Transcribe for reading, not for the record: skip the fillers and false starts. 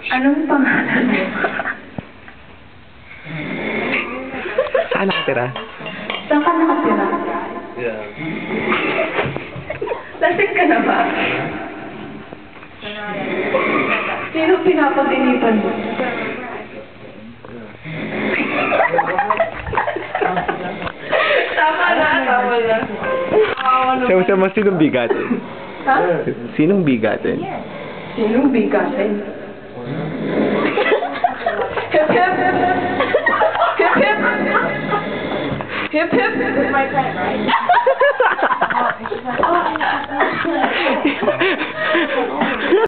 Anong pangalan mo? Saan nakatira? Saan ka nakatira? Yeah. Lasing ka na ba? Sino pinapaginipan mo? Tama na, tama na. Sa mas sinong bigatin? Ha? Sinong bigatin? Sinong bigatin? Hip hip! Hip hip! Hip hip! This is my friend, right?